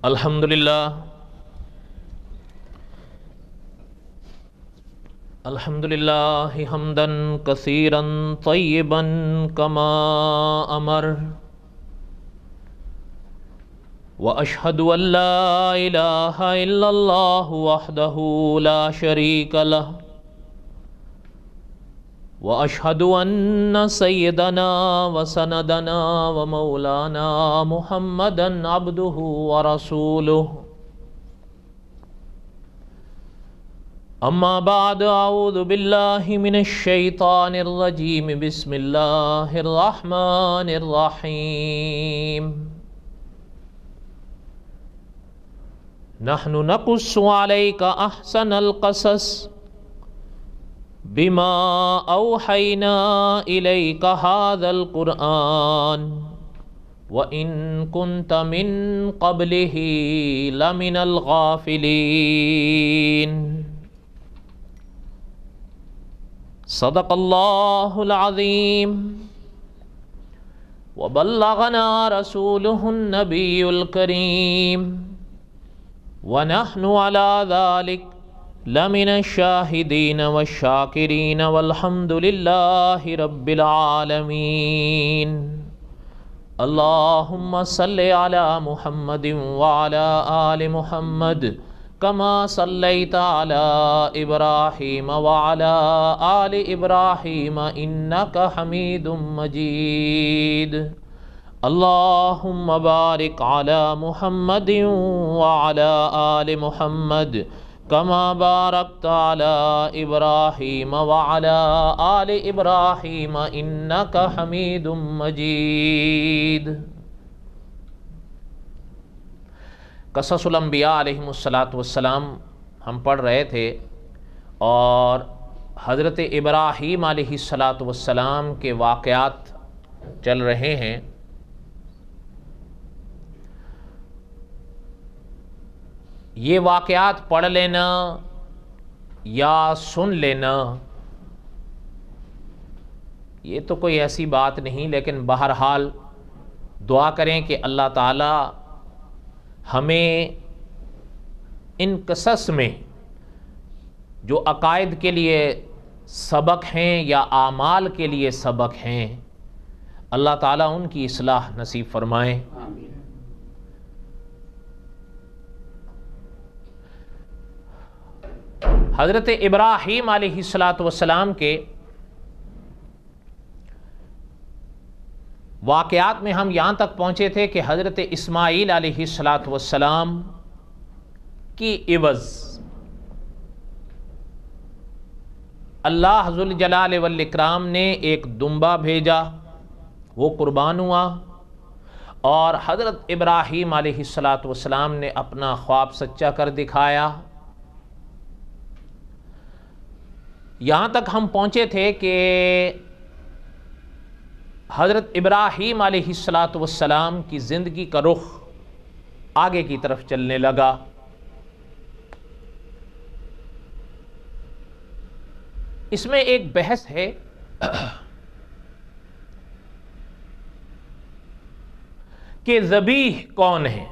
الحمدللہ حمدن کثیرا طیبا کما امر واشہد ان لا الہ الا اللہ وحدہ لا شریک لہ واشہد ان سیدنا وسندنا ومولانا محمدا عبدہ ورسولہ اما بعد اعوذ باللہ من الشیطان الرجیم بسم اللہ الرحمن الرحیم نحن نقص علیک احسن القصص بما اوحینا الیک ھذا القرآن وَإِن كُنْتَ مِن قَبْلِهِ لَمِنَ الْغَافِلِينَ صدق اللہ العظیم وبلغنا رسولہ النبی الکریم ونحن على ذلك لمن الشاہدین والشاکرین والحمد للہ رب العالمین اللہم صلی علی محمد وعلی آل محمد کما صلیت علی ابراہیم وعلی آل ابراہیم انکا حمید مجید اللہم بارک علی محمد وعلی آل محمد کما بارکت علی ابراہیم وعلی آل ابراہیم انکا حمید مجید۔ قصص الانبیاء علیہم السلام ہم پڑھ رہے تھے اور حضرت ابراہیم علیہ السلام کے واقعات چل رہے ہیں۔ یہ واقعات پڑھ لینا یا سن لینا یہ تو کوئی ایسی بات نہیں، لیکن بہرحال دعا کریں کہ اللہ تعالی ہمیں ان قصص میں جو عقائد کے لیے سبق ہیں یا اعمال کے لیے سبق ہیں، اللہ تعالیٰ ان کی اصلاح نصیب فرمائیں۔ حضرت ابراہیم علیہ السلام کے واقعات میں ہم یہاں تک پہنچے تھے کہ حضرت اسماعیل علیہ السلام کی عوض اللہ ذوالجلال والاکرام نے ایک دمبا بھیجا، وہ قربان ہوا، اور حضرت ابراہیم علیہ السلام نے اپنا خواب سچا کر دکھایا۔ یہاں تک ہم پہنچے تھے کہ حضرت ابراہیم علیہ السلام کی زندگی کا رخ آگے کی طرف چلنے لگا۔ اس میں ایک بحث ہے کہ ذبیح کون ہے،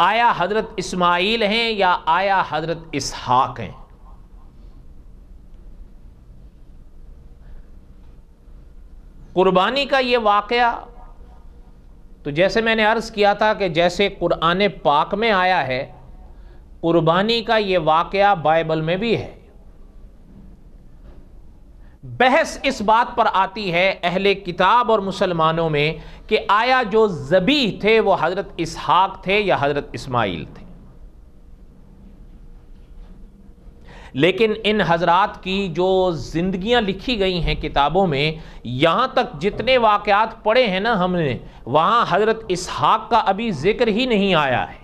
آیا حضرت اسماعیل ہیں یا آیا حضرت اسحاق ہیں؟ قربانی کا یہ واقعہ تو جیسے میں نے عرض کیا تھا کہ جیسے قرآن پاک میں آیا ہے، قربانی کا یہ واقعہ بائبل میں بھی ہے۔ بحث اس بات پر آتی ہے اہل کتاب اور مسلمانوں میں کہ آیا جو ذبیح تھے وہ حضرت اسحاق تھے یا حضرت اسماعیل تھے۔ لیکن ان حضرات کی جو زندگیاں لکھی گئی ہیں کتابوں میں، یہاں تک جتنے واقعات پڑھے ہیں نا ہم نے، وہاں حضرت اسحاق کا ابھی ذکر ہی نہیں آیا ہے۔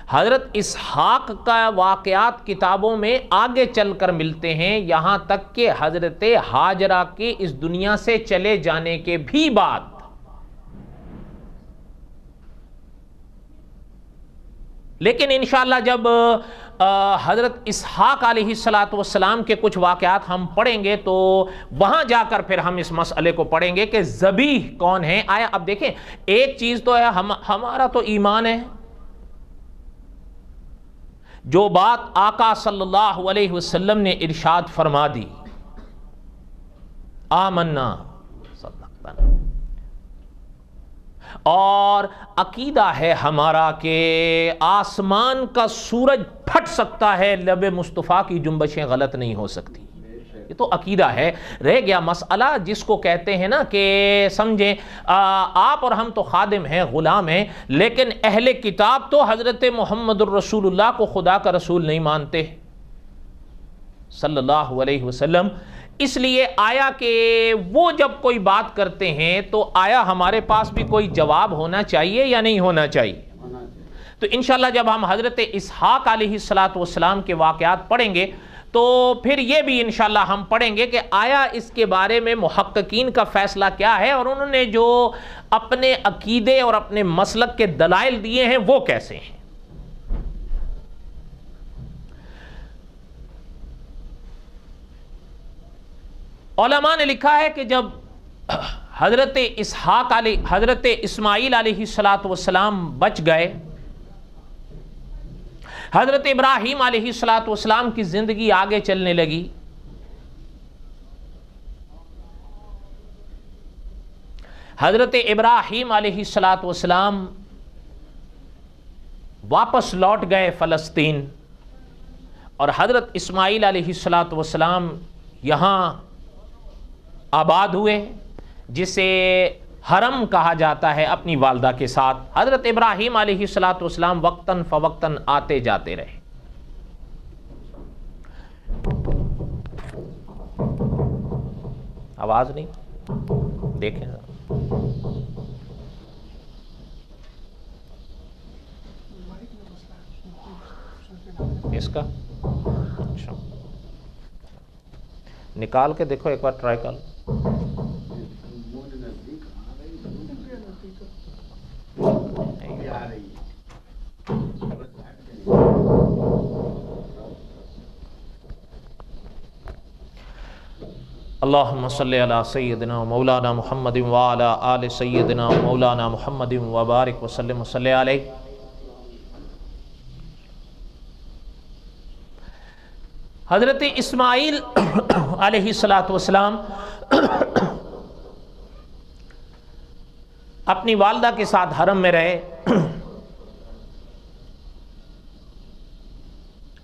حضرت اسحاق کا واقعات کتابوں میں آگے چل کر ملتے ہیں، یہاں تک کہ حضرت ہاجرہ کے اس دنیا سے چلے جانے کے بھی بعد۔ لیکن انشاءاللہ جب حضرت اسحاق علیہ السلام کے کچھ واقعات ہم پڑھیں گے تو وہاں جا کر پھر ہم اس مسئلے کو پڑھیں گے کہ ذبیح کون ہے. آیا اب دیکھیں ایک چیز تو ہے ہمارا تو ایمان ہے. جو بات آقا صلی اللہ علیہ وسلم نے ارشاد فرما دی آمنا صدقنا، اور عقیدہ ہے ہمارا کہ آسمان کا سورج پھٹ سکتا ہے، لب مصطفیٰ کی جنبشیں غلط نہیں ہو سکتی. یہ تو عقیدہ ہے. رہ گیا مسئلہ جس کو کہتے ہیں نا کہ سمجھیں آپ اور ہم تو خادم ہیں، غلام ہیں، لیکن اہل کتاب تو حضرت محمد الرسول اللہ کو خدا کا رسول نہیں مانتے صلی اللہ علیہ وسلم. اس لیے آیا کہ وہ جب کوئی بات کرتے ہیں تو آیا ہمارے پاس بھی کوئی جواب ہونا چاہیے یا نہیں ہونا چاہیے؟ تو انشاءاللہ جب ہم حضرت اسحاق علیہ السلام کے واقعات پڑھیں گے تو پھر یہ بھی انشاءاللہ ہم پڑھیں گے کہ آیا اس کے بارے میں محققین کا فیصلہ کیا ہے، اور انہوں نے جو اپنے عقیدے اور اپنے مسلک کے دلائل دیے ہیں وہ کیسے ہیں. علماء نے لکھا ہے کہ جب حضرت اسماعیل علیہ السلام بچ گئے، حضرت ابراہیم علیہ السلام کی زندگی آگے چلنے لگی. حضرت ابراہیم علیہ السلام واپس لوٹ گئے فلسطین، اور حضرت اسماعیل علیہ السلام یہاں آباد ہوئے، جسے حرم کہا جاتا ہے، اپنی والدہ کے ساتھ. حضرت ابراہیم علیہ السلام وقتاً فوقتاً آتے جاتے رہے. آواز نہیں دیکھیں اس کا اچھا نکال کے دیکھو ایک بار ٹرائی کر. اللہم صلی علی سیدنا مولانا محمد وعلی آل سیدنا مولانا محمد وبارک وسلم وصلی علیہ. حضرت اسماعیل علیہ السلام اپنی والدہ کے ساتھ حرم میں رہے.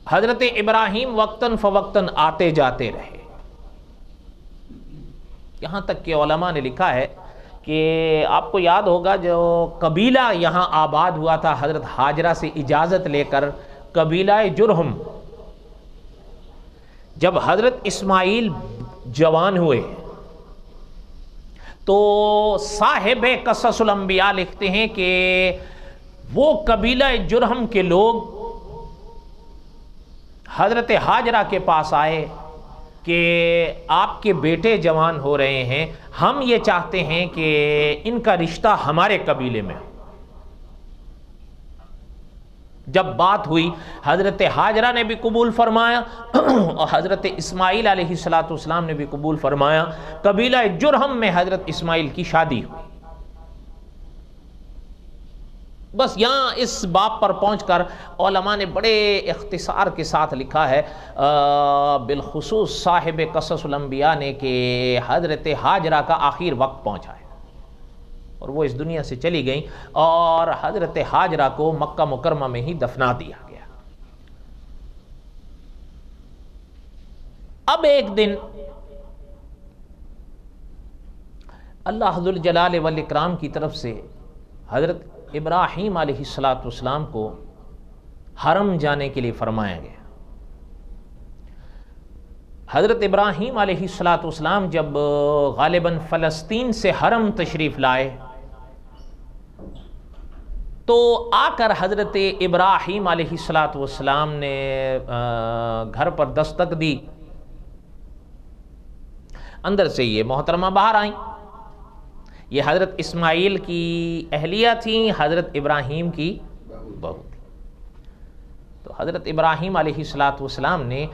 حضرت ابراہیم وقتاً فوقتاً آتے جاتے رہے، یہاں تک کہ علماء نے لکھا ہے کہ آپ کو یاد ہوگا جو قبیلہ یہاں آباد ہوا تھا حضرت ہاجرہ سے اجازت لے کر، قبیلہ جرہم، جب حضرت اسماعیل جوان ہوئے تو صاحب قصص الانبیاء لکھتے ہیں کہ وہ قبیلہ جرہم کے لوگ حضرت ہاجرہ کے پاس آئے کہ آپ کے بیٹے جوان ہو رہے ہیں، ہم یہ چاہتے ہیں کہ ان کا رشتہ ہمارے قبیلے میں. جب بات ہوئی حضرت ہاجرہ نے بھی قبول فرمایا اور حضرت اسماعیل علیہ السلام نے بھی قبول فرمایا. قبیلہ جرہم میں حضرت اسماعیل کی شادی ہوئی. بس یہاں اس باب پر پہنچ کر علماء نے بڑے اختصار کے ساتھ لکھا ہے بالخصوص صاحب قصص الانبیاء نے کہ حضرت ہاجرہ کا آخر وقت پہنچا ہے اور وہ اس دنیا سے چلی گئیں، اور حضرت ہاجرہ کو مکہ مکرمہ میں ہی دفنا دیا گیا. اب ایک دن اللہ ذوالجلال والاکرام کی طرف سے حضرت ابراہیم علیہ السلام کو حرم جانے کے لیے فرمایا گیا. حضرت ابراہیم علیہ السلام جب غالباً فلسطین سے حرم تشریف لائے تو آ کر حضرت ابراہیم علیہ السلام نے گھر پر دستک دی. اندر سے یہ محترمہ باہر آئیں. یہ حضرت اسماعیل کی اہلیہ تھیں، حضرت ابراہیم کی بہو تھی. تو حضرت ابراہیم علیہ السلام نے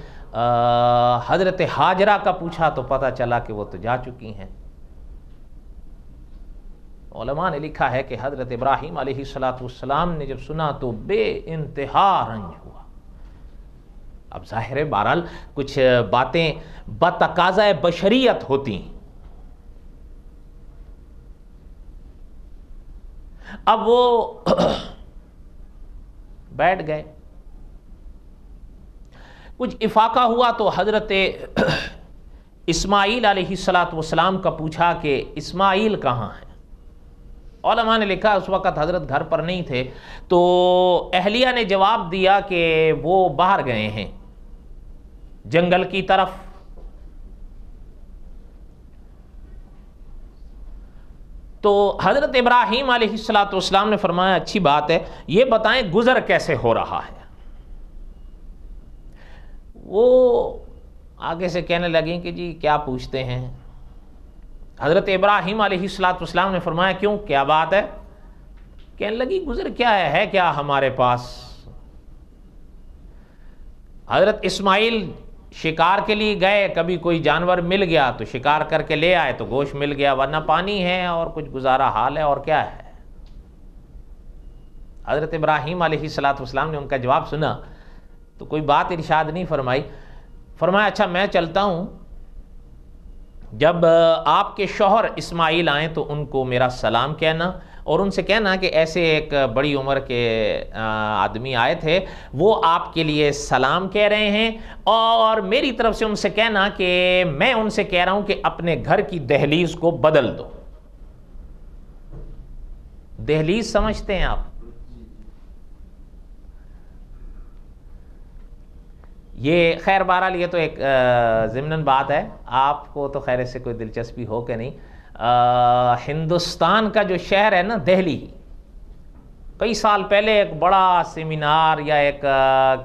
حضرت ہاجرہ کا پوچھا تو پتہ چلا کہ وہ تو جا چکی ہیں۔ علماء نے لکھا ہے کہ حضرت ابراہیم علیہ السلام نے جب سنا تو بے انتہا رنج ہوا۔ اب ظاہر ہے بہرحال کچھ باتیں بتقاضۂ بشریت ہوتی ہیں۔ اب وہ بیٹھ گئے، کچھ افاقہ ہوا تو حضرت اسماعیل علیہ السلام کا پوچھا کہ اسماعیل کہاں ہے؟ علماء نے لکھا اس وقت حضرت گھر پر نہیں تھے، تو اہلیہ نے جواب دیا کہ وہ باہر گئے ہیں جنگل کی طرف۔ تو حضرت ابراہیم علیہ السلام نے فرمایا اچھی بات ہے، یہ بتائیں گزر کیسے ہو رہا ہے؟ وہ آگے سے کہنے لگیں کہ جی کیا پوچھتے ہیں؟ حضرت ابراہیم علیہ السلام نے فرمایا کیوں، کیا بات ہے؟ کہنے لگی گزر کیا ہے کیا ہمارے پاس؟ حضرت اسماعیل شکار کے لیے گئے، کبھی کوئی جانور مل گیا تو شکار کر کے لے آئے تو گوشت مل گیا، ورنہ پانی ہے اور کچھ گزارا حال ہے، اور کیا ہے؟ حضرت ابراہیم علیہ السلام نے ان کا جواب سنا تو کوئی بات ارشاد نہیں فرمائی۔ فرمایا اچھا میں چلتا ہوں، جب آپ کے شوہر اسماعیل آئیں تو ان کو میرا سلام کہنا، اور ان سے کہنا کہ ایسے ایک بڑی عمر کے آدمی آئے تھے، وہ آپ کے لیے سلام کہہ رہے ہیں، اور میری طرف سے ان سے کہنا کہ میں ان سے کہہ رہا ہوں کہ اپنے گھر کی دہلیز کو بدل دو۔ دہلیز سمجھتے ہیں آپ؟ یہ خیر بہرحال یہ تو ایک ضمناً بات ہے، آپ کو تو خیر اس سے کوئی دلچسپی ہو کہ نہیں۔ ہندوستان کا جو شہر ہے نا دہلی، کئی سال پہلے ایک بڑا سیمینار یا ایک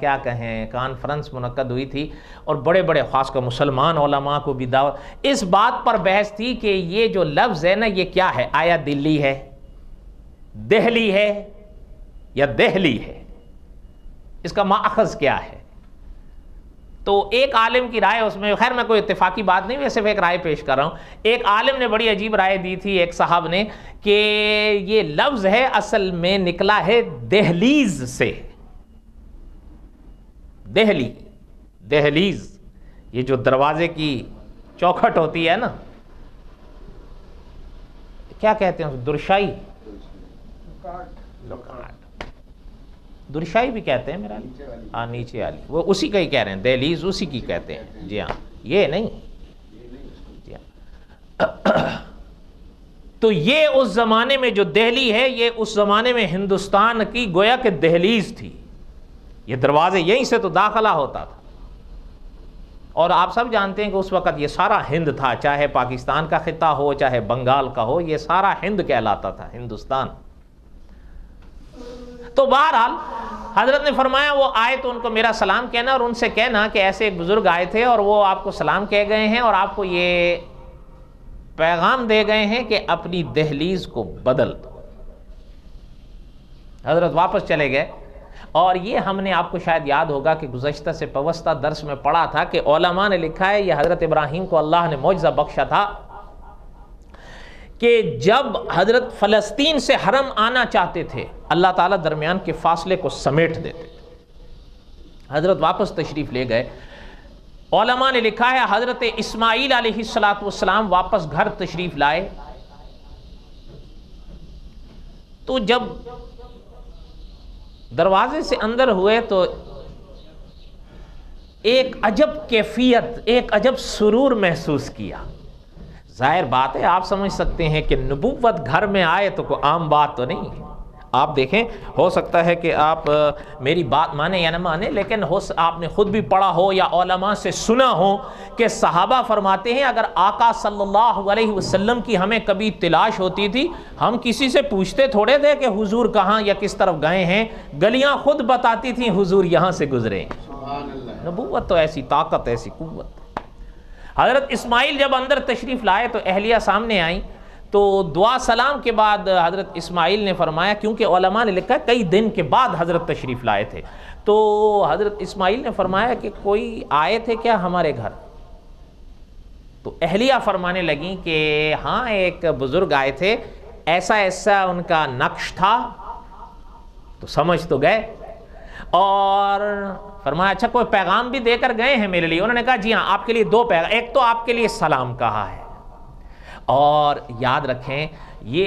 کیا کہیں کانفرنس منعقد ہوئی تھی، اور بڑے بڑے خاص کر مسلمان علماء کو بھی دعوت، اس بات پر بحث تھی کہ یہ جو لفظ ہے نا یہ کیا ہے، آیا دلی ہے، دہلی ہے یا دہلی ہے، اس کا ماخذ کیا ہے؟ تو ایک عالم کی رائے اس میں، خیر میں کوئی اتفاقی بات نہیں، میں صرف ایک رائے پیش کر رہا ہوں، ایک عالم نے بڑی عجیب رائے دی تھی، ایک صاحب نے، کہ یہ لفظ ہے اصل میں نکلا ہے دہلیز سے۔ دہلی، دہلیز، یہ جو دروازے کی چوکھٹ ہوتی ہے نا، کیا کہتے ہیں درشائی، درشائی بھی کہتے ہیں میرا، ہاں نیچے والی، وہ اسی کا ہی کہہ رہے ہیں، دہلیز اسی کی کہتے ہیں، جی ہاں یہ نہیں، جی ہاں۔ تو یہ اس زمانے میں جو دہلی ہے، یہ اس زمانے میں ہندوستان کی گویا کہ دہلیز تھی، یہ دروازے یہیں سے تو داخلہ ہوتا تھا، اور آپ سب جانتے ہیں کہ اس وقت یہ سارا ہند تھا، چاہے پاکستان کا خطہ ہو چاہے بنگال کا ہو، یہ سارا ہند کہلاتا تھا، ہندوستان۔ تو بہرحال حضرت نے فرمایا وہ آئے تو ان کو میرا سلام کہنا، اور ان سے کہنا کہ ایسے ایک بزرگ آئے تھے اور وہ آپ کو سلام کہہ گئے ہیں، اور آپ کو یہ پیغام دے گئے ہیں کہ اپنی دہلیز کو بدل دو۔ حضرت واپس چلے گئے، اور یہ ہم نے آپ کو شاید یاد ہوگا کہ گزشتہ سے پوستہ درس میں پڑھا تھا کہ علماء نے لکھا ہے یہ حضرت ابراہیم کو اللہ نے معجزہ بخشا تھا کہ جب حضرت فلسطین سے حرم آنا چاہتے تھے، اللہ تعالیٰ درمیان کے فاصلے کو سمیٹ دیتے تھے۔ حضرت واپس تشریف لے گئے، علماء نے لکھا ہے حضرت اسماعیل علیہ السلام واپس گھر تشریف لائے، تو جب دروازے سے اندر ہوئے تو ایک عجب کیفیت، ایک عجب سرور محسوس کیا۔ ظاہر بات ہے آپ سمجھ سکتے ہیں کہ نبوت گھر میں آئے تو کوئی عام بات تو نہیں ہے۔ آپ دیکھیں، ہو سکتا ہے کہ آپ میری بات مانیں یا نہ مانیں، لیکن آپ نے خود بھی پڑھا ہو یا علماء سے سنا ہو کہ صحابہ فرماتے ہیں اگر آقا صلی اللہ علیہ وسلم کی ہمیں کبھی تلاش ہوتی تھی، ہم کسی سے پوچھتے تھوڑے تھے کہ حضور کہاں یا کس طرف گئے ہیں، گلیاں خود بتاتی تھیں حضور یہاں سے گزرے۔ نبوت تو ایسی طاقت، ایسی قوت۔ حضرت اسماعیل جب اندر تشریف لائے تو اہلیہ سامنے آئیں تو دعا سلام کے بعد حضرت اسماعیل نے فرمایا، کیونکہ علماء نے لکھا ہے کئی دن کے بعد حضرت تشریف لائے تھے، تو حضرت اسماعیل نے فرمایا کہ کوئی آئے تھے کیا ہمارے گھر؟ تو اہلیہ فرمانے لگیں کہ ہاں ایک بزرگ آئے تھے، ایسا ایسا ان کا نقش تھا، تو سمجھ تو گئے، اور فرمایا اچھا کوئی پیغام بھی دے کر گئے ہیں میرے لیے؟ انہوں نے کہا جی ہاں، آپ کے لیے 2 پیغام، ایک تو آپ کے لیے سلام کہا ہے، اور یاد رکھیں یہ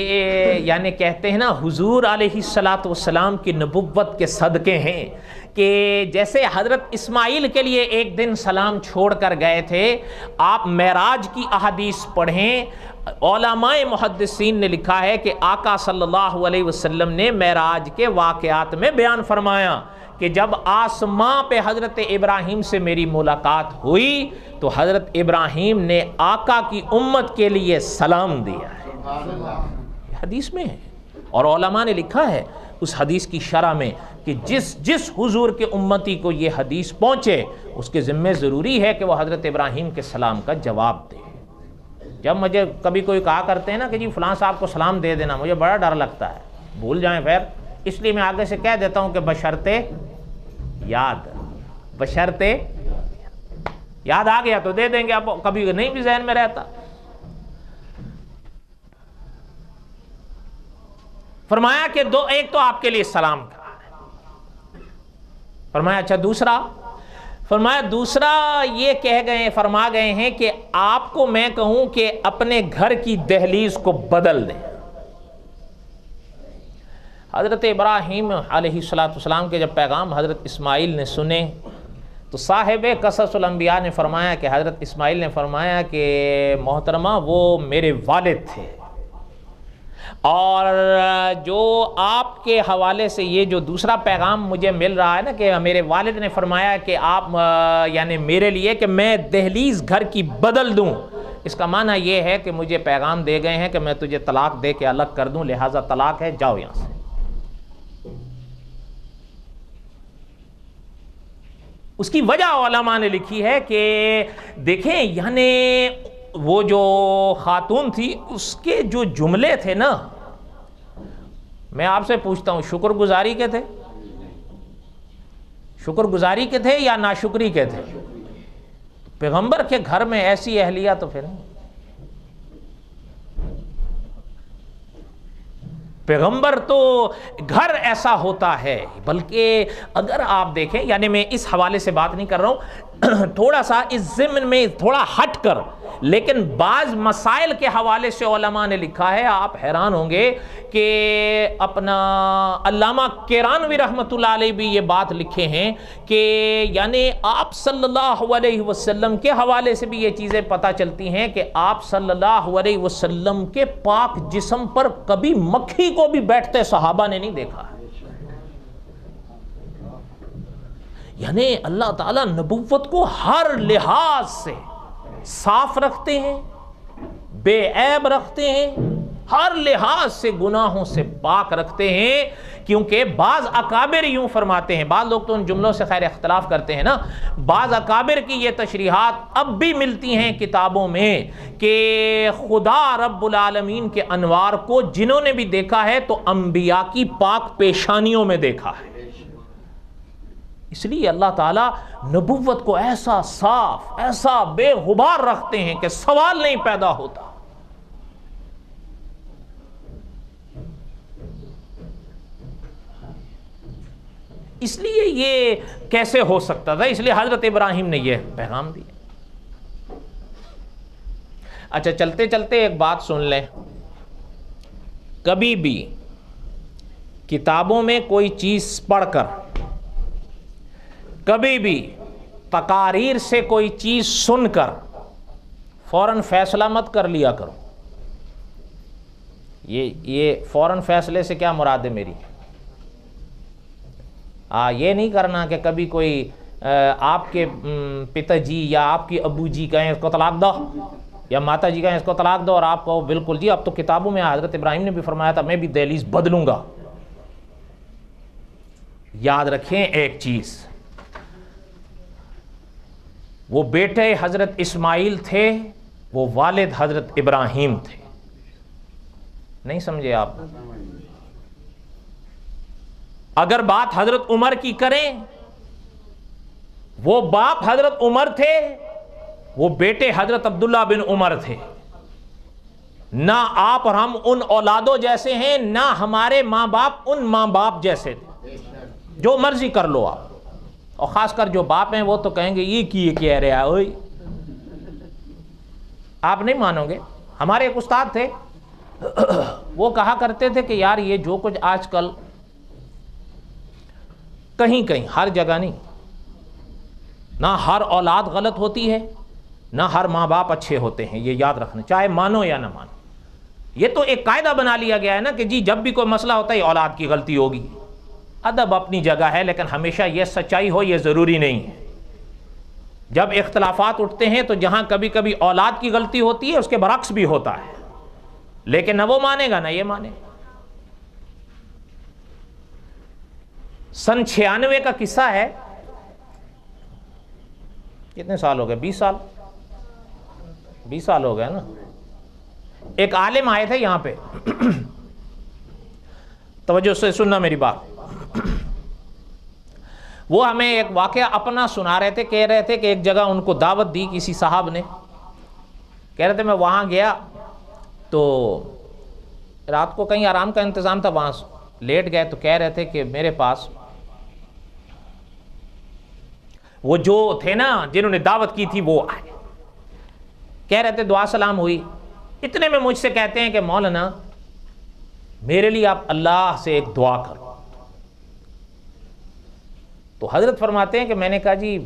یعنی کہتے ہیں نا حضور علیہ الصلاۃ والسلام کی نبوت کے صدقے ہیں کہ جیسے حضرت اسماعیل کے لیے ایک دن سلام چھوڑ کر گئے تھے، آپ معراج کی احادیث پڑھیں، علماء محدثین نے لکھا ہے کہ آقا صلی اللہ علیہ وسلم نے معراج کے واقعات میں بیان فرمایا کہ جب آسماں پہ حضرت ابراہیم سے میری ملاقات ہوئی تو حضرت ابراہیم نے آقا کی امت کے لیے سلام دیا ہے، یہ حدیث میں ہے، اور علماء نے لکھا ہے اس حدیث کی شرح میں کہ جس حضور کے امتی کو یہ حدیث پہنچے اس کے ذمہ ضروری ہے کہ وہ حضرت ابراہیم کے سلام کا جواب دے۔ جب مجھے کبھی کوئی کہا کرتے ہیں نا کہ جی فلاں صاحب کو سلام دے دینا، مجھے بڑا ڈر لگتا ہے بھول جائیں پھر، اس لیے میں آگے سے کہہ دیتا ہوں کہ بشرطِ یاد، بشرطِ یاد آ گیا تو دے دیں گے، اب کبھی نہیں بھی ذہن میں رہتا۔ فرمایا کہ ایک تو آپ کے لیے سلام کہا ہے، فرمایا اچھا دوسرا؟ فرمایا دوسرا یہ فرما گئے ہیں کہ آپ کو میں کہوں کہ اپنے گھر کی دہلیز کو بدل دیں۔ حضرت ابراہیم علیہ السلام کے جب پیغام حضرت اسماعیل نے سنے تو صاحب قصص الانبیاء نے فرمایا کہ حضرت اسماعیل نے فرمایا کہ محترمہ وہ میرے والد تھے، اور جو آپ کے حوالے سے یہ جو دوسرا پیغام مجھے مل رہا ہے نا کہ میرے والد نے فرمایا کہ آپ یعنی میرے لیے کہ میں دہلیز گھر کی بدل دوں، اس کا معنی یہ ہے کہ مجھے پیغام دے گئے ہیں کہ میں تجھے طلاق دے کے الگ کر دوں، لہٰذا طلاق ہے، جاؤ یہاں سے۔ اس کی وجہ علماء نے لکھی ہے کہ دیکھیں یعنی وہ جو خاتون تھی اس کے جو جملے تھے نا، میں آپ سے پوچھتا ہوں شکر گزاری کے تھے؟ شکر گزاری کے تھے یا ناشکری کے تھے؟ پیغمبر کے گھر میں ایسی اہلیہ تو پھر نہیں، پیغمبر تو گھر ایسا ہوتا ہے۔ بلکہ اگر آپ دیکھیں یعنی میں اس حوالے سے بات نہیں کر رہا ہوں، تھوڑا سا اس ضمن میں تھوڑا ہٹ کر، لیکن بعض مسائل کے حوالے سے علماء نے لکھا ہے، آپ حیران ہوں گے کہ اپنا علامہ کیرانوی رحمۃ اللہ علیہ بھی یہ بات لکھے ہیں کہ یعنی آپ صلی اللہ علیہ وسلم کے حوالے سے بھی یہ چیزیں پتہ چلتی ہیں کہ آپ صلی اللہ علیہ وسلم کے پاک جسم پر کبھی مکھی کو بھی بیٹھتے صحابہ نے نہیں دیکھا۔ یعنی اللہ تعالیٰ نبوت کو ہر لحاظ سے صاف رکھتے ہیں، بے عیب رکھتے ہیں، ہر لحاظ سے گناہوں سے پاک رکھتے ہیں، کیونکہ بعض اکابر یوں فرماتے ہیں، بعض لوگ تو ان جملوں سے خیر اختلاف کرتے ہیں نا، بعض اکابر کی یہ تشریحات اب بھی ملتی ہیں کتابوں میں کہ خدا رب العالمین کے انوار کو جنہوں نے بھی دیکھا ہے تو انبیاء کی پاک پیشانیوں میں دیکھا ہے۔ اس لیے اللہ تعالیٰ نبوت کو ایسا صاف، ایسا بے غبار رکھتے ہیں کہ سوال نہیں پیدا ہوتا۔ اس لیے یہ کیسے ہو سکتا تھا؟ اس لیے حضرت ابراہیم نے یہ پیغام دیا۔ اچھا چلتے چلتے ایک بات سن لیں، کبھی بھی کتابوں میں کوئی چیز پڑھ کر، کبھی بھی تقاریر سے کوئی چیز سن کر فوراً فیصلہ مت کر لیا کرو۔ یہ فوراً فیصلے سے کیا مراد ہے میری؟ یہ نہیں کرنا کہ کبھی کوئی آپ کے پتا جی یا آپ کی ابو جی کہیں اس کو طلاق دو، یا ماتا جی کہیں اس کو طلاق دو، اور آپ کو بالکل جی اب تو کتابوں میں حضرت ابراہیم نے بھی فرمایا تھا میں بھی دہلیز بدلوں گا۔ یاد رکھیں ایک چیز، وہ بیٹے حضرت اسماعیل تھے، وہ والد حضرت ابراہیم تھے۔ نہیں سمجھے آپ؟ اگر بات حضرت عمر کی کریں، وہ باپ حضرت عمر تھے، وہ بیٹے حضرت عبداللہ بن عمر تھے. نہ آپ اور ہم ان اولادوں جیسے ہیں، نہ ہمارے ماں باپ ان ماں باپ جیسے تھے. جو مرضی کر لو آپ، اور خاص کر جو باپ ہیں وہ تو کہیں گے یہ کی کہہ رہا ہے. آپ نہیں مانو گے. ہمارے ایک استاد تھے، وہ کہا کرتے تھے کہ یار یہ جو کچھ آج کل کہیں کہیں، ہر جگہ نہیں، نہ ہر اولاد غلط ہوتی ہے، نہ ہر ماں باپ اچھے ہوتے ہیں. یہ یاد رکھنا، چاہے مانو یا نہ مانو. یہ تو ایک قاعدہ بنا لیا گیا ہے نا کہ جی جب بھی کوئی مسئلہ ہوتا ہے اولاد کی غلطی ہوگی. ادب اپنی جگہ ہے، لیکن ہمیشہ یہ سچائی ہو یہ ضروری نہیں ہے. جب اختلافات اٹھتے ہیں تو جہاں کبھی کبھی اولاد کی غلطی ہوتی ہے اس کے برعکس بھی ہوتا ہے، لیکن نہ وہ مانے گا نہ یہ مانے. سن 96 کا قصہ ہے. کتنے سال ہو گئے؟ 20 سال 20 سال ہو گئے نا. ایک عالم آئے تھے یہاں پہ، توجہ سے سننا میری بات. وہ ہمیں ایک واقعہ اپنا سنا رہے تھے. کہہ رہے تھے کہ ایک جگہ ان کو دعوت دی کسی صاحب نے. کہہ رہے تھے میں وہاں گیا تو رات کو کہیں آرام کا انتظام تھا، وہاں لیٹ گئے. تو کہہ رہے تھے کہ میرے پاس وہ جو تھے نا جنہوں نے دعوت کی تھی وہ آئے. کہہ رہے تھے دعا سلام ہوئی. اتنے میں مجھ سے کہتے ہیں کہ مولانا میرے لیے آپ اللہ سے ایک دعا کرو. تو حضرت فرماتے ہیں کہ میں نے کہا جی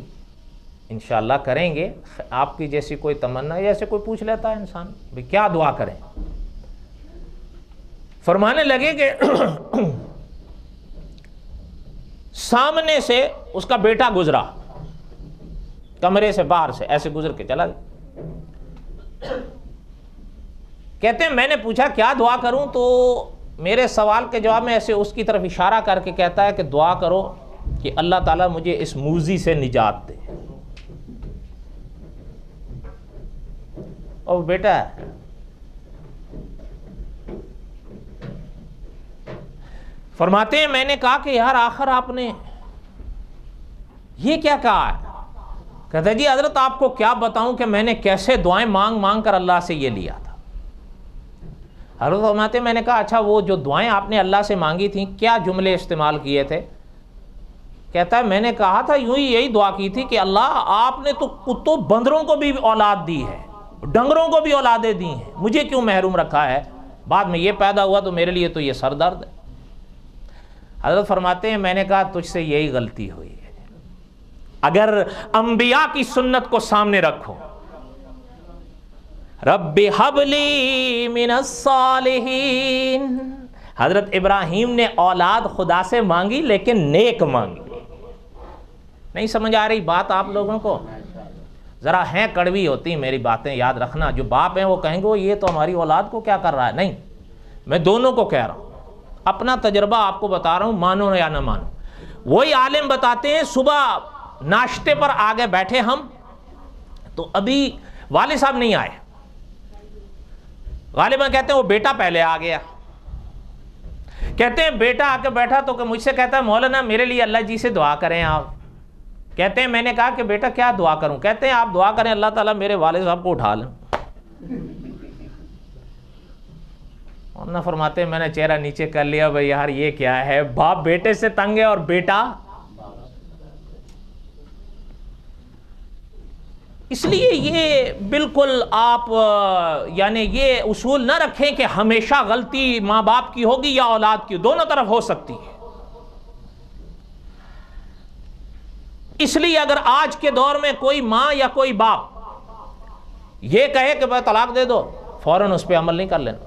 انشاءاللہ کریں گے. آپ کی جیسی کوئی تمنا، جیسے کوئی پوچھ لیتا ہے انسان بھئی کیا دعا کریں. فرمانے لگے کہ سامنے سے اس کا بیٹا گزرا، کمرے سے باہر سے ایسے گزر کے چلا گیا. کہتے ہیں میں نے پوچھا کیا دعا کروں، تو میرے سوال کے جواب میں ایسے اس کی طرف اشارہ کر کے کہتا ہے کہ دعا کرو کہ اللہ تعالیٰ مجھے اس موذی سے نجات دے. اور بیٹا ہے. فرماتے ہیں میں نے کہا کہ یار آخر آپ نے یہ کیا کہا ہے؟ کہتے جی حضرت آپ کو کیا بتاؤں کہ میں نے کیسے دعائیں مانگ مانگ کر اللہ سے یہ لیا تھا. حضرت فرماتے ہیں میں نے کہا اچھا وہ جو دعائیں آپ نے اللہ سے مانگی تھیں کیا جملے استعمال کیے تھے؟ کہتا ہے میں نے کہا تھا یوں ہی یہی دعا کی تھی کہ اللہ آپ نے تو کتوں بندروں کو بھی اولاد دی ہے، ڈنگروں کو بھی اولادیں دی ہیں، مجھے کیوں محروم رکھا ہے؟ بعد میں یہ پیدا ہوا تو میرے لیے تو یہ سر درد ہے. حضرت فرماتے ہیں میں نے کہا تجھ سے یہی غلطی ہوئی ہے. اگر انبیاء کی سنت کو سامنے رکھو، رب حب لی من الصالحین، حضرت ابراہیم نے اولاد خدا سے مانگی لیکن نیک مانگی. نہیں سمجھ آ رہی بات آپ لوگوں کو؟ ذرا ہیں کڑوی ہوتی میری باتیں، یاد رکھنا. جو باپ ہیں وہ کہیں گے یہ تو ہماری اولاد کو کیا کر رہا ہے. نہیں، میں دونوں کو کہہ رہا ہوں، اپنا تجربہ آپ کو بتا رہا ہوں، مانو یا نہ مانو. وہی عالم بتاتے ہیں صبح ناشتے پر آگے بیٹھے ہم، تو ابھی والد صاحب نہیں آئے. غالباً کہتے ہیں وہ بیٹا پہلے آ گیا. کہتے ہیں بیٹا آ کے بیٹھا تو کہ مجھ سے کہتا ہے مولانا میرے لیے اللہ جی سے دعا کریں آپ. کہتے ہیں میں نے کہا کہ بیٹا کیا دعا کروں؟ کہتے ہیں آپ دعا کریں اللہ تعالیٰ میرے والد صاحب کو اٹھا لیں. مولانا فرماتے ہیں میں نے چہرہ نیچے کر لیا، بھائی یار یہ کیا ہے، باپ بیٹے سے تنگ ہے اور بیٹا. اس لیے یہ بالکل آپ یعنی یہ اصول نہ رکھیں کہ ہمیشہ غلطی ماں باپ کی ہوگی یا اولاد کی، دونوں طرف ہو سکتی ہے. اس لیے اگر آج کے دور میں کوئی ماں یا کوئی باپ یہ کہے کہ بھائی طلاق دے دو، فوراً اس پہ عمل نہیں کر لینا.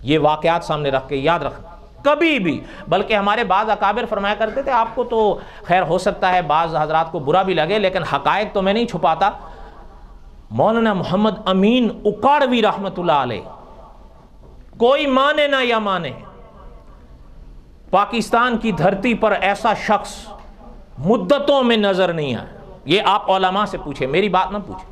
یہ واقعات سامنے رکھ کے یاد رکھنا کبھی بھی. بلکہ ہمارے بعض اکابر فرمایا کرتے تھے، آپ کو تو خیر ہو سکتا ہے بعض حضرات کو برا بھی لگے لیکن حقائق تو میں نہیں چھپاتا. مولانا محمد امین اکاڑوی رحمت اللہ علیہ، کوئی مانے نہ یا مانے، پاکستان کی دھرتی پر ایسا شخص مدتوں میں نظر نہیں آیا. یہ آپ علماء سے پوچھیں، میری بات نہ پوچھیں.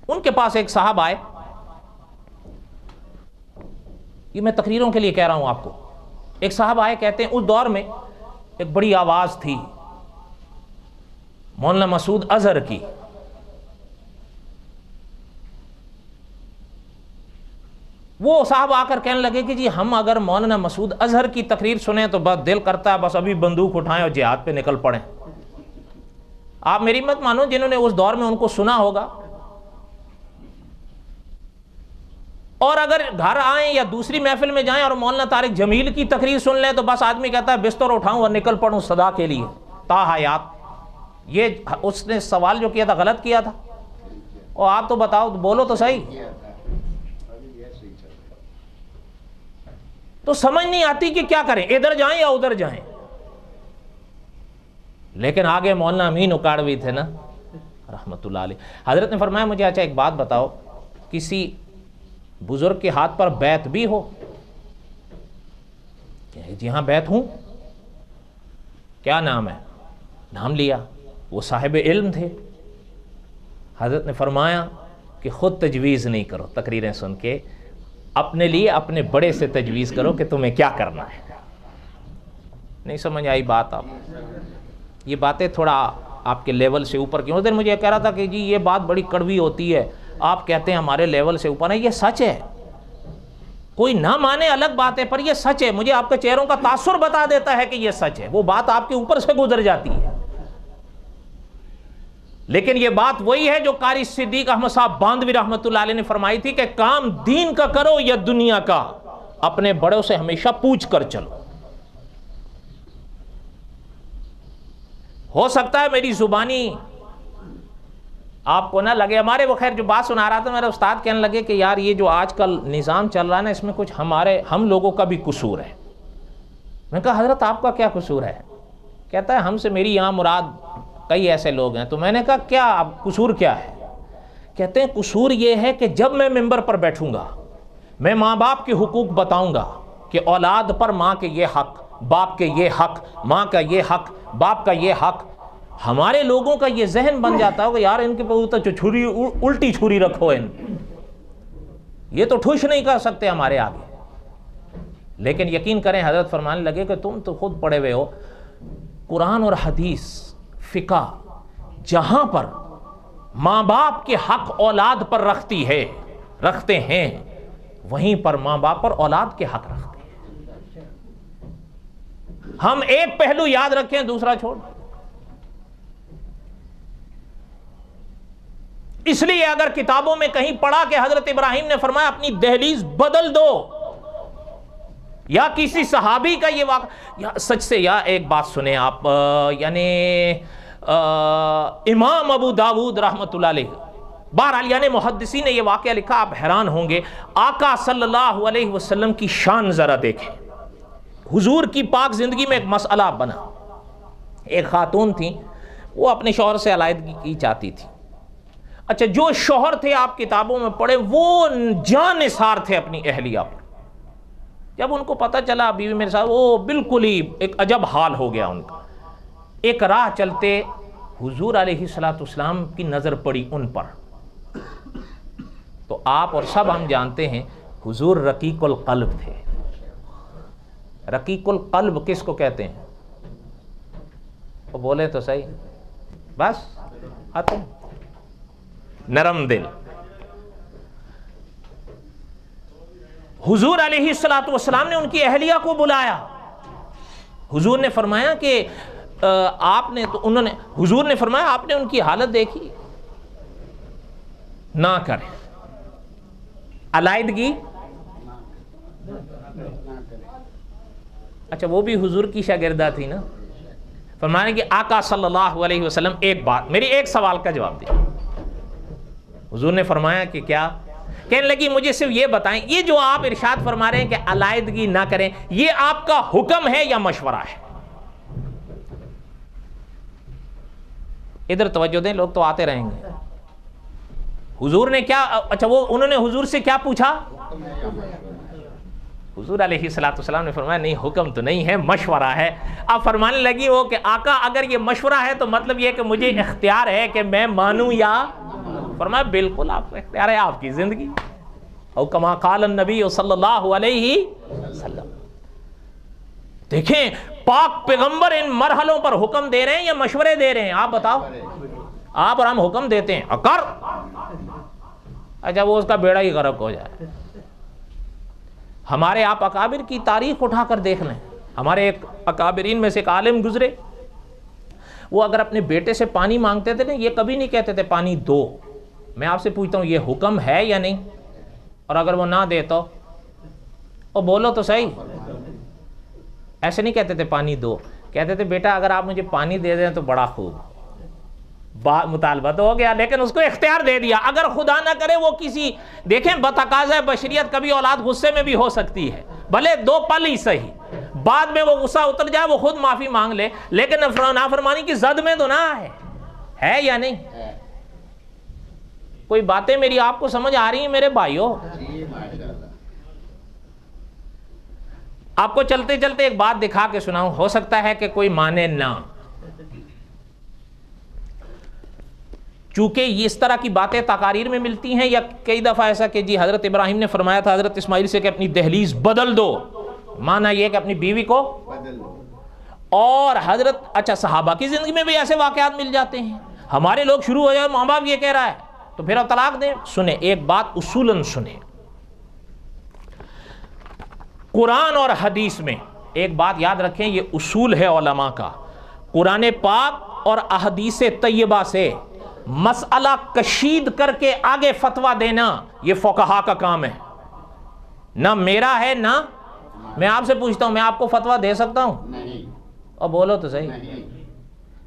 ان کے پاس ایک صاحب آئے، یہ میں تقریروں کے لیے کہہ رہا ہوں آپ کو، ایک صاحب آئے، کہتے ہیں اس دور میں ایک بڑی آواز تھی مولانا مسعود اظہر کی، وہ صاحب آ کر کہنے لگے کہ جی ہم اگر مولانا مسعود اظہر کی تقریر سنیں تو بس دل کرتا ہے بس ابھی بندوق اٹھائیں اور جہاد پہ نکل پڑیں۔ آپ میری مت مانو، جنہوں نے اس دور میں ان کو سنا ہوگا، اور اگر گھر آئیں یا دوسری محفل میں جائیں اور مولانا طارق جمیل کی تقریر سن لیں تو بس آدمی کہتا ہے بستر اٹھاؤں اور نکل پڑوں صدا کے لیے تا حیات۔ یہ اس نے سوال جو کیا تھا غلط کیا تھا؟ اور آپ تو بتاؤ، بولو تو صحیح۔ تو سمجھ نہیں آتی کہ کیا کریں، ادھر جائیں یا ادھر جائیں۔ لیکن آگے مولانا امین اکاڑوی تھے نا رحمت اللہ علیہ، حضرت نے فرمایا مجھے اچھا ایک بات بتاؤ، کسی بزرگ کے ہاتھ پر بیعت بھی ہو؟ جی ہاں بیعت ہوں۔ کیا نام ہے؟ نام لیا، وہ صاحب علم تھے۔ حضرت نے فرمایا کہ خود تجویز نہیں کرو تقریریں سن کے، اپنے لیے اپنے بڑے سے تجویز کرو کہ تمہیں کیا کرنا ہے۔ نہیں سمجھ آئی بات؟ آپ یہ باتیں تھوڑا آپ کے لیول سے اوپر کی۔ اس دن مجھے کہہ رہا تھا کہ جی یہ بات بڑی کڑوی ہوتی ہے، آپ کہتے ہیں ہمارے لیول سے اوپر ہے، یہ سچ ہے، کوئی نہ مانے الگ بات ہے، پر یہ سچ ہے۔ مجھے آپ کے چہروں کا تاثر بتا دیتا ہے کہ یہ سچ ہے، وہ بات آپ کے اوپر سے گزر جاتی ہے۔ لیکن یہ بات وہی ہے جو قاری صدیق احمد صاحب باندوی رحمت اللہ علیہ نے فرمائی تھی کہ کام دین کا کرو یا دنیا کا، اپنے بڑوں سے ہمیشہ پوچھ کر چلو۔ ہو سکتا ہے میری زبانی آپ کو نہ لگے، ہمارے وہ خیر جو بات سنا رہا تھا میرا استاد کہنے لگے کہ یار یہ جو آج کل نظام چل رہا ہے نا، اس میں کچھ ہم لوگوں کا بھی قصور ہے۔ میں نے کہا حضرت آپ کا کیا قصور ہے؟ کہتا ہے ہم سے میری یہاں مراد کئی ایسے لوگ ہیں۔ تو میں نے کہا کیا اب قصور کیا ہے؟ کہتے ہیں قصور یہ ہے کہ جب میں ممبر پر بیٹھوں گا میں ماں باپ کے حقوق بتاؤں گا کہ اولاد پر ماں کے یہ حق، باپ کے یہ حق، ماں کا یہ حق، باپ کا یہ حق، ہمارے لوگوں کا یہ ذہن بن جاتا ہے کہ یار ان کے پاس تو چھری الٹی چھری رکھو، یہ تو ٹھوش نہیں کر سکتے ہمارے آگے۔ لیکن یقین کریں حضرت فرمانے لگے کہ تم تو خود پڑھے ہوئے ہو، قرآن اور حدیث فقہ جہاں پر ماں باپ کے حق اولاد پر رکھتے ہیں، وہیں پر ماں باپ پر اولاد کے حق رکھتے ہیں۔ ہم ایک پہلو یاد رکھیں، دوسرا چھوڑ۔ اس لیے اگر کتابوں میں کہیں پڑھا کہ حضرت ابراہیم نے فرمایا اپنی دہلیز بدل دو، یا کسی صحابی کا یہ واقعہ، سچ سے یا ایک بات سنیں آپ، یعنی امام ابو داود رحمت اللہ علیہ، بہرحال یعنی محدثین نے یہ واقعہ لکھا، آپ حیران ہوں گے۔ آقا صلی اللہ علیہ وسلم کی شان ذرا دیکھیں، حضور کی پاک زندگی میں ایک مسئلہ بنا۔ ایک خاتون تھی، وہ اپنے شوہر سے علیحدگی کی چاہتی تھی۔ اچھا، جو شوہر تھے آپ کتابوں میں پڑھے وہ جان نثار تھے اپنی اہلیہ پر۔ جب ان کو پتہ چلا بیوی میرے ساتھ، وہ بالکل ہی ایک عجب حال ہو گیا ان کا۔ ایک راہ چلتے حضور علیہ السلام کی نظر پڑی ان پر، تو آپ اور سب ہم جانتے ہیں حضور رقیق القلب تھے۔ رقیق القلب کس کو کہتے ہیں؟ وہ بولے تو صحیح، بس ختم، نرم دل۔ حضور علیہ السلام نے ان کی اہلیہ کو بلایا۔ حضور نے فرمایا کہ حضور نے فرمایا آپ نے ان کی حالت دیکھی، نہ کریں علیحدگی۔ اچھا، وہ بھی حضور کی شاگردہ تھی نا۔ فرمانے کہ آقا صلی اللہ علیہ وسلم ایک بات، میری ایک سوال کا جواب دیں۔ حضور نے فرمایا کہ کیا؟ کہنے لگی مجھے صرف یہ بتائیں، یہ جو آپ ارشاد فرما رہے ہیں کہ علیحدگی نہ کریں، یہ آپ کا حکم ہے یا مشورہ ہے؟ ادھر توجہ دیں، لوگ تو آتے رہیں گے۔ حضور نے کیا، اچھا وہ انہوں نے حضور سے کیا پوچھا؟ حضور علیہ السلام نے فرمایا نہیں، حکم تو نہیں ہے، مشورہ ہے۔ اب فرمانے لگی وہ کہ آقا اگر یہ مشورہ ہے تو مطلب یہ کہ مجھے اختیار ہے کہ میں مانوں یا فرمایا بالکل آپ کا اختیار ہے، آپ کی زندگی. او کما قال النبی صلی اللہ علیہ وسلم. دیکھیں پاک پیغمبر ان مرحلوں پر حکم دے رہے ہیں یا مشورے دے رہے ہیں؟ آپ بتاؤ. آپ اور ہم حکم دیتے ہیں اکر، اچھا وہ اس کا بیڑا ہی غرق ہو جائے. ہمارے آپ اکابر کی تاریخ اٹھا کر دیکھ لیں. ہمارے ایک اکابرین میں سے ایک عالم گزرے، وہ اگر اپنے بیٹے سے پانی مانگتے تھے نا، یہ کبھی نہیں کہتے تھے پانی دو. میں آپ سے پوچھتا ہوں یہ حکم ہے یا نہیں؟ اور اگر وہ نہ دے تو بولو تو صحیح. ایسے نہیں کہتے تھے پانی دو، کہتے تھے بیٹا اگر آپ مجھے پانی دے دیں تو بڑا خوب. مطالبہ تو ہو گیا، لیکن اس کو اختیار دے دیا. اگر خدا نہ کرے وہ کسی، دیکھیں بتقاضۂ بشریت کبھی اولاد غصے میں بھی ہو سکتی ہے، بھلے 2 پل ہی صحیح، بعد میں وہ غصہ اتر جائے وہ خود معافی مانگ لے، لیکن نافرمانی کی زد میں تو نہ ہے یا نہیں؟ کوئی باتیں میری آپ کو سمجھ آ رہی ہیں میرے بھائیوں؟ آپ کو چلتے چلتے ایک بات دکھا کے سناؤں، ہو سکتا ہے کہ کوئی مانے نہ. چونکہ یہ اس طرح کی باتیں تقاریر میں ملتی ہیں، یا کئی دفعہ ایسا کہ جی حضرت ابراہیم نے فرمایا تھا حضرت اسماعیل سے کہ اپنی دہلیز بدل دو، مانا یہ کہ اپنی بیوی کو بدل دو. اور حضرت اچھا صحابہ کی زندگی میں بھی ایسے واقعات مل جاتے ہیں. ہمارے لوگ شروع ہو جائے ماں باپ یہ کہہ رہا ہے تو پھر اب طلاق دیں. سنیں ایک بات اصولاً سنیں، قرآن اور حدیث میں ایک بات یاد رکھیں، یہ اصول ہے علماء کا. قرآن پاک اور احادیث طیبہ سے مسئلہ کشید کر کے آگے فتویٰ دینا یہ فقہا کا کام ہے، نہ میرا ہے نہ. میں آپ سے پوچھتا ہوں، میں آپ کو فتویٰ دے سکتا ہوں؟ نہیں. اور بولو تو صحیح.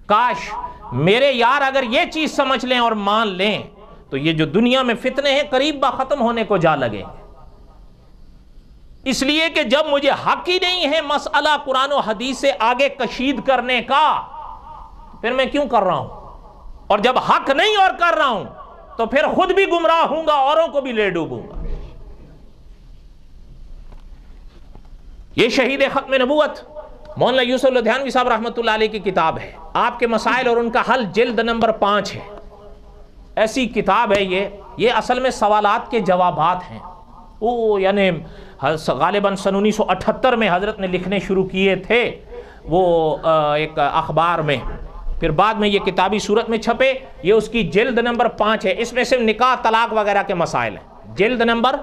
کاش میرے یار اگر یہ چیز سمجھ لیں اور مان لیں تو یہ جو دنیا میں فتنے ہیں قریب با ختم ہونے کو جا لگے. اس لیے کہ جب مجھے حق ہی نہیں ہے مسئلہ قرآن و حدیث سے آگے کشید کرنے کا، پھر میں کیوں کر رہا ہوں؟ اور جب حق نہیں اور کر رہا ہوں تو پھر خود بھی گمراہ ہوں گا، اوروں کو بھی لے ڈوبوں گا. یہ شہید ختم نبوت مولانا یوسف لدھیانوی صاحب رحمۃ اللہ علیہ کی کتاب ہے. آپ کے مسائل اور ان کا حل جلد نمبر 5 ہے. ایسی کتاب ہے یہ اصل میں سوالات کے جوابات ہیں. یعنی غالباً سن 1978 میں حضرت نے لکھنے شروع کیے تھے وہ ایک اخبار میں، پھر بعد میں یہ کتابی صورت میں چھپے. یہ اس کی جلد نمبر 5 ہے. اس میں صرف نکاح طلاق وغیرہ کے مسائل ہیں. جلد نمبر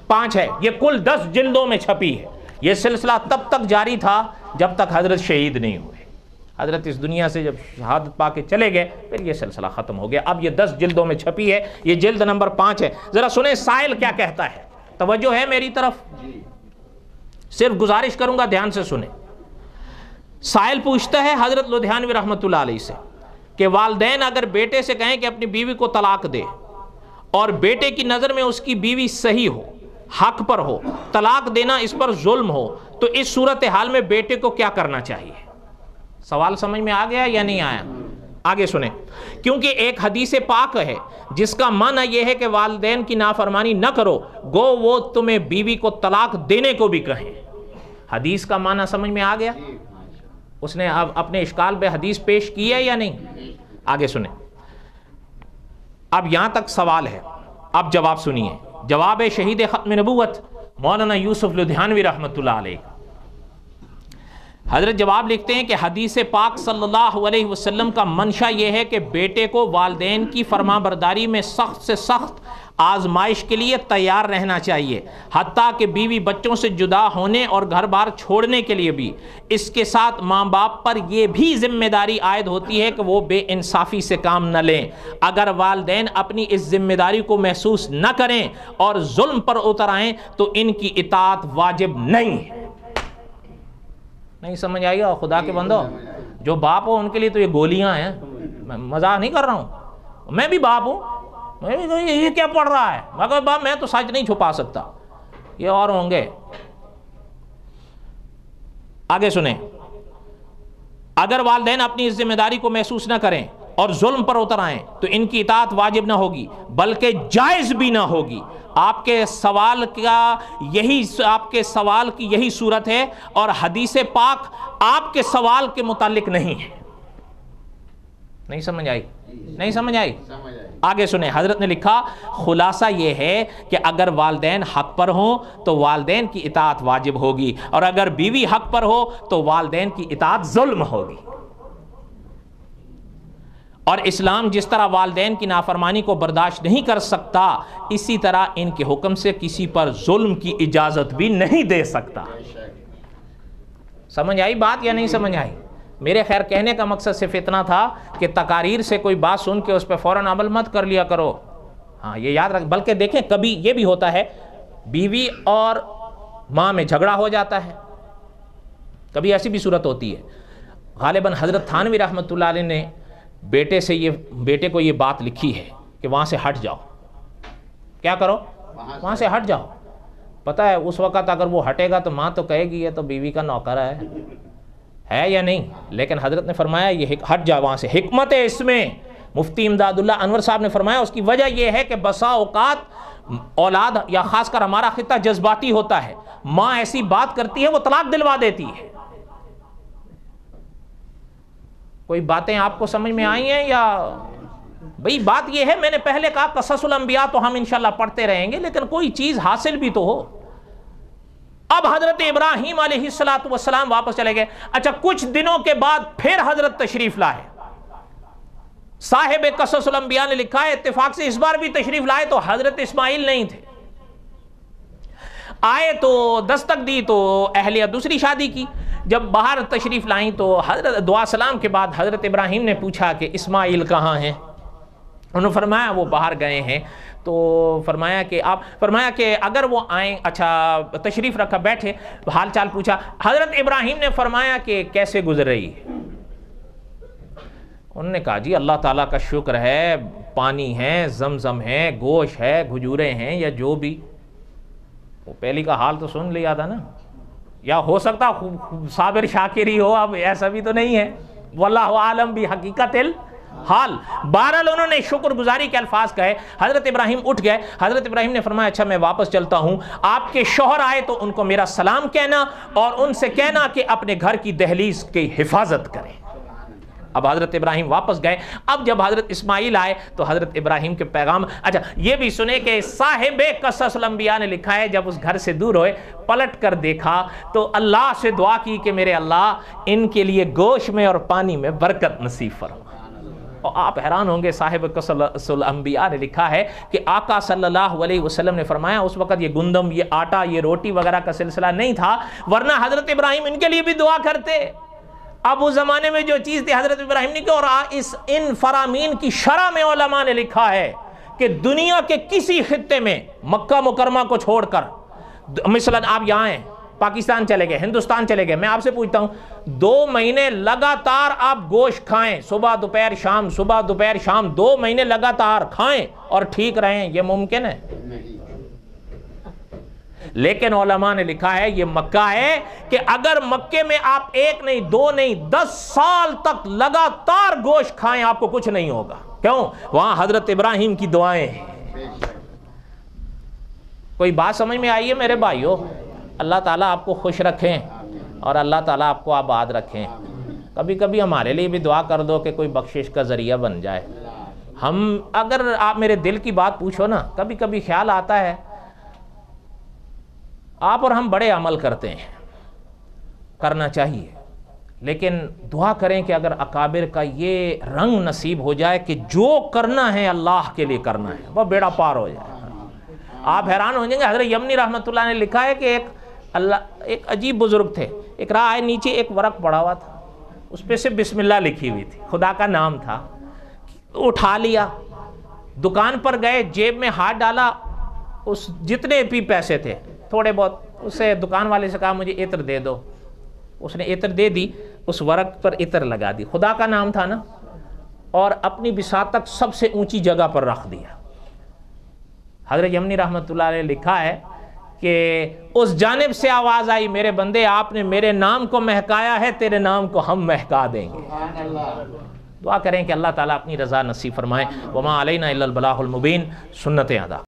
5 ہے. یہ کل 10 جلدوں میں چھپی ہے. یہ سلسلہ تب تک جاری تھا جب تک حضرت شہید نہیں ہوئے. حضرت اس دنیا سے جب شہادت پا کے چلے گئے پھر یہ سلسلہ ختم ہو گیا. اب یہ 10 جلدوں میں چھپی ہے. یہ جلد نمبر 5 ہے. ذرا سنیں سائل کیا کہتا ہے. توجہ ہے میری طرف؟ صرف گزارش کروں گا دھیان سے سنیں. سائل پوچھتا ہے حضرت لدھیانوی رحمۃ اللہ علیہ سے کہ والدین اگر بیٹے سے کہیں کہ اپنی بیوی کو طلاق دے اور بیٹے کی نظر میں اس کی بیوی صحیح ہو، حق پر ہو، طلاق دینا اس پر ظلم ہو، تو اس صورتحال میں بیٹے کو کیا کرنا چاہیے؟ سوال سمجھ میں آ گیا یا نہیں آیا؟ آگے سنیں. کیونکہ ایک حدیث پاک ہے جس کا معنی یہ ہے کہ والدین کی نافرمانی نہ کرو، گو وہ تمہیں بیوی کو طلاق دینے کو بھی کہیں. حدیث کا معنی سمجھ میں آ گیا؟ اس نے اب اپنے اشکال پہ حدیث پیش کی ہے یا نہیں؟ آگے سنیں. اب یہاں تک سوال ہے، اب جواب سنیے. جواب شہید ختم نبوت مولانا یوسف لدھیانوی رحمۃ اللہ علیہ. حضرت جواب لکھتے ہیں کہ حدیث پاک صلی اللہ علیہ وسلم کا منشا یہ ہے کہ بیٹے کو والدین کی فرما برداری میں سخت سے سخت آزمائش کے لیے تیار رہنا چاہیے، حتیٰ کہ بیوی بچوں سے جدا ہونے اور گھر بار چھوڑنے کے لیے بھی. اس کے ساتھ ماں باپ پر یہ بھی ذمہ داری عائد ہوتی ہے کہ وہ بے انصافی سے کام نہ لیں. اگر والدین اپنی اس ذمہ داری کو محسوس نہ کریں اور ظلم پر اتر آئیں تو ان کی اطاعت واجب نہیں ہے. نہیں سمجھ آئی گا خدا کے بندو؟ جو باپ ہو ان کے لیے تو یہ گولیاں ہیں. میں مزاق نہیں کر رہا ہوں، میں بھی باپ ہوں. یہ کیا پڑھ رہا ہے؟ مگر باپ میں تو سچ نہیں چھپا سکتا، یہ اور ہوں گے. آگے سنیں. اگر والدین اپنی اس ذمہ داری کو محسوس نہ کریں اور ظلم پر اتر آئیں تو ان کی اطاعت واجب نہ ہوگی بلکہ جائز بھی نہ ہوگی. آپ کے سوال کی یہی صورت ہے اور حدیث پاک آپ کے سوال کے متعلق نہیں ہے. نہیں سمجھ آئی؟ نہیں سمجھ آئی؟ آگے سنیں، حضرت نے لکھا خلاصہ یہ ہے کہ اگر والدین حق پر ہوں تو والدین کی اطاعت واجب ہوگی، اور اگر بیوی حق پر ہو تو والدین کی اطاعت ظلم ہوگی۔ اور اسلام جس طرح والدین کی نافرمانی کو برداشت نہیں کر سکتا، اسی طرح ان کے حکم سے کسی پر ظلم کی اجازت بھی نہیں دے سکتا۔ سمجھ آئی بات یا نہیں سمجھ آئی؟ میرے خیر کہنے کا مقصد صرف اتنا تھا کہ تقاریر سے کوئی بات سن کے اس پہ فوراً عمل مت کر لیا کرو، ہاں یہ یاد رکھ۔ بلکہ دیکھیں کبھی یہ بھی ہوتا ہے بیوی اور ماں میں جھگڑا ہو جاتا ہے، کبھی ایسی بھی صورت ہوتی ہے۔ غالباً حضرت تھانوی رحمۃ اللہ علیہ نے بیٹے کو یہ بات لکھی ہے کہ وہاں سے ہٹ جاؤ، کیا کرو؟ وہاں سے ہٹ جاؤ۔ پتہ ہے اس وقت اگر وہ ہٹے گا تو ماں تو کہے گی یہ تو بیوی کا نوکر ہے یا نہیں؟ لیکن حضرت نے فرمایا یہ ہٹ جا وہاں سے۔ حکمت ہے اس میں، مفتی امداد اللہ انور صاحب نے فرمایا اس کی وجہ یہ ہے کہ بسا اوقات اولاد یا خاص کر ہمارا خطہ جذباتی ہوتا ہے، ماں ایسی بات کرتی ہے وہ طلاق دلوا دیتی ہے۔ کوئی باتیں آپ کو سمجھ میں آئی ہیں یا بھئی بات یہ ہے، میں نے پہلے کہا قصص الانبیاء تو ہم انشاءاللہ پڑھتے رہیں گے، لیکن کوئی چیز حاصل بھی تو ہو۔ اب حضرت ابراہیم علیہ السلام واپس چلے گئے۔ اچھا کچھ دنوں کے بعد پھر حضرت تشریف لائے۔ صاحب قصص الانبیاء نے لکھا ہے اتفاق سے اس بار بھی تشریف لائے تو حضرت اسماعیل نہیں تھے۔ آئے تو دستک دی تو اہلیہ دوسری شادی کی۔ جب باہر تشریف لائیں تو حضرت دعا سلام کے بعد حضرت ابراہیم نے پوچھا کہ اسماعیل کہاں ہیں؟ انہوں نے فرمایا وہ باہر گئے ہیں۔ تو فرمایا کہ اگر وہ آئیں، اچھا تشریف رکھا، بیٹھے، حال چال پوچھا۔ حضرت ابراہیم نے فرمایا کہ کیسے گزر رہی ہے؟ انہوں نے کہا جی اللہ تعالیٰ کا شکر ہے، پانی ہے، زمزم ہے، گوشت ہے، کھجوریں ہیں، یا جو بھی۔ وہ پہلی کا حال تو سن لیا تھا نا، یا ہو سکتا صابر شاکری ہو، اب ایسا بھی تو نہیں ہے، واللہ عالم بحقیقت الحال۔ بہرحال انہوں نے شکر گزاری کے الفاظ کہے۔ حضرت ابراہیم اٹھ گئے۔ حضرت ابراہیم نے فرمایا اچھا میں واپس چلتا ہوں، آپ کے شوہر آئے تو ان کو میرا سلام کہنا اور ان سے کہنا کہ اپنے گھر کی دہلیز کی حفاظت کریں۔ اب حضرت ابراہیم واپس گئے۔ اب جب حضرت اسماعیل آئے تو حضرت ابراہیم کے پیغام، اچھا یہ بھی سنے کہ صاحب قصص الانبیاء نے لکھا ہے جب اس گھر سے دور ہوئے پلٹ کر دیکھا تو اللہ سے دعا کی کہ میرے اللہ ان کے لیے گوشت میں اور پانی میں برکت نصیب فرما۔ اور آپ حیران ہوں گے، صاحب قصص الانبیاء نے لکھا ہے کہ آقا صلی اللہ علیہ وسلم نے فرمایا اس وقت یہ گندم، یہ آٹا، یہ روٹی وغیرہ کا سلسلہ نہیں تھا، ورنہ حضرت ابراہیم ان کے لیے بھی دعا کرتے۔ اب اس زمانے میں جو چیز تھی حضرت ابراہیم نے کی، اور ان فرامین کی شرح میں علماء نے لکھا ہے کہ دنیا کے کسی خطے میں مکہ مکرمہ کو چھوڑ کر، مثلا آپ یہاں ہیں، پاکستان چلے گئے، ہندوستان چلے گئے، میں آپ سے پوچھتا ہوں 2 مہینے لگاتار آپ گوشت کھائیں، صبح دوپہر شام، صبح دوپہر شام، 2 مہینے لگاتار کھائیں اور ٹھیک رہیں، یہ ممکن ہے؟ لیکن علماء نے لکھا ہے یہ مکہ ہے کہ اگر مکے میں آپ 1 نہیں 2 نہیں 10 سال تک لگاتار گوشت کھائیں آپ کو کچھ نہیں ہوگا۔ کیوں؟ وہاں حضرت ابراہیم کی دعائیں ہیں۔ کوئی بات سمجھ میں آئی ہے میرے بھائیو؟ اللہ تعالیٰ آپ کو خوش رکھیں اور اللہ تعالیٰ آپ کو آباد رکھیں۔ کبھی کبھی ہمارے لیے بھی دعا کر دو کہ کوئی بخشش کا ذریعہ بن جائے۔ اگر آپ میرے دل کی بات پوچھو نا، کبھی کبھی خیال آتا ہے آپ اور ہم بڑے عمل کرتے ہیں، کرنا چاہیے، لیکن دعا کریں کہ اگر اکابر کا یہ رنگ نصیب ہو جائے کہ جو کرنا ہے اللہ کے لیے کرنا ہے، وہ بیڑا پار ہو جائے۔ آپ حیران ہو جائیں گے، حضرت یمنی رحمۃ اللہ نے لکھا ہے کہ ایک عجیب بزرگ تھے، ایک راہ آئے، نیچے ایک ورق پڑا ہوا تھا، اس پہ سے بسم اللہ لکھی ہوئی تھی، خدا کا نام تھا۔ اٹھا لیا، دکان پر گئے، جیب میں ہاتھ ڈالا، اس جتنے بھی پیسے تھے تھوڑے بہت، اسے دکان والے سے کہا مجھے عطر دے دو، اس نے عطر دے دی، اس ورق پر عطر لگا دی، خدا کا نام تھا نا، اور اپنی بساط تک سب سے اونچی جگہ پر رکھ دیا۔ حضرت یمنی رحمۃ اللہ علیہ لکھا ہے کہ اس جانب سے آواز آئی میرے بندے آپ نے میرے نام کو مہکایا ہے، تیرے نام کو ہم مہکا دیں گے۔ دعا کریں کہ اللہ تعالیٰ اپنی رضا نصیب فرمائے۔ وما علینا الا البلاغ المبین۔ سنت ادا۔